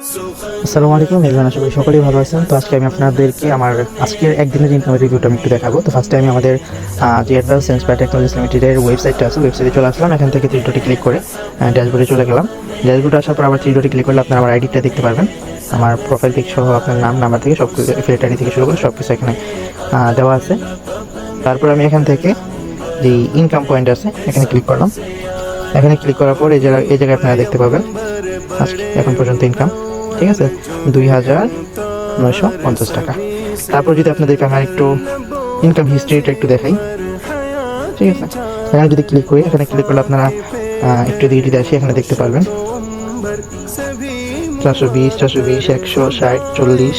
আসসালামু আলাইকুম এভরিওয়ান, আশা করি সকলেই ভালো আছেন। তো আজকে আমি আপনাদেরকে আমার আজকের একদিনের ইনকামের রিভিউটা আমি একটু দেখাবো। তো ফার্স্টে আমি আমাদের যে অ্যাডভান্স সেন্স বাই টেকনোলজিস লিমিটেডের ওয়েবসাইটটা আছে, ওয়েবসাইটে চলে আসলাম। এখান থেকে থ্রি ডটে ক্লিক করে ড্যাশবোর্ডে চলে গেলাম। ড্যাশবোর্ডে আসার পর আবার থ্রি ডটে ক্লিক করলে আপনার আমার আইডিটা দেখতে পারবেন। আমার প্রোফাইল পিক সহ আপনার নাম, নাম্বার থেকে সব কিছু, এফিলিয়েট আইডি থেকে শুরু করে সব কিছু এখানে দেওয়া আছে। তারপর আমি এখান থেকে যে ইনকাম পয়েন্ট আছে এখানে ক্লিক করলাম। এখানে ক্লিক করার পর এই জায়গায় আপনারা দেখতে পাবেন আজকে এখন পর্যন্ত ইনকাম, ঠিক আছে, 2,950 টাকা। তারপর যদি আপনাদেরকে আমার একটু ইনকাম হিস্ট্রিটা একটু দেখাই, ঠিক আছে, এখানে যদি ক্লিক করি, এখানে ক্লিক করলে আপনারা একটু দিকে আসি, এখানে দেখতে পারবেন 420, 160, 40।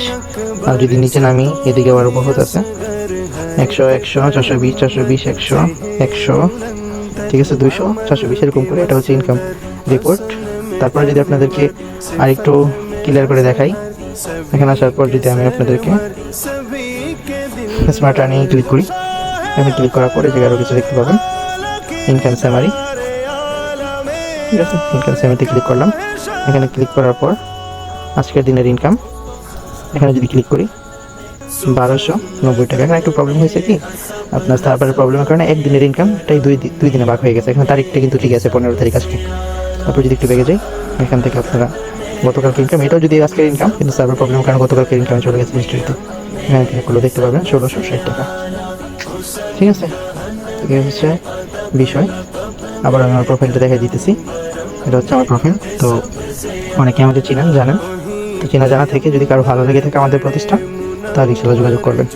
আর যদি নিচে নামি এদিকে আবার বহুত আছে, 100, 420, 100, 100, ঠিক আছে, 200, 420, এরকম করে। এটা হচ্ছে ইনকাম রিপোর্ট। তারপরে যদি আপনাদেরকে আর একটু ক্লিয়ার করে দেখাই, এখানে আসার পর যদি আমি আপনাদেরকে স্মার্ট আর্নিং ক্লিক করি, এখানে ক্লিক করার পরে যে আরও কিছু দেখতে পাবেন, ইনকাম স্যামারি, ঠিক আছে। ইনকাম স্যামারিতে ক্লিক করলাম। এখানে ক্লিক করার পর আজকের দিনের ইনকাম, এখানে যদি ক্লিক করি 1,290 টাকা। এখানে একটু প্রবলেম হয়েছে কি, আপনার সার্ভারের প্রবলেমের কারণে একদিনের ইনকামটাই দুই দিনে ভাগ হয়ে গেছে। এখানে তারিখটা কিন্তু ঠিক আছে, 15 তারিখ আজকে। তারপর যদি একটু বেগে যাই, এখান থেকে আপনারা গতকালকে ইনকাম, এটাও যদি আজকের ইনকাম, কিন্তু সার্ভার প্রবলেমের কারণে গতকালকে ইনকাম চলে গেছে হিস্ট্রিতে। এখানে ক্লিক করলে দেখতে পাবেন 1,660 টাকা, ঠিক আছে। এই হচ্ছে বিষয়। আবার আমি আমার প্রোফাইলটা দেখাই দিতেছি। এটা হচ্ছে আমার প্রোফাইল। তো অনেকে আমাদের জানেন। তো চেনা জানা থেকে যদি কারো ভালো লেগে থাকে আমাদের প্রতিষ্ঠান, তাহলে ইনশাআল্লাহ যোগাযোগ করবেন।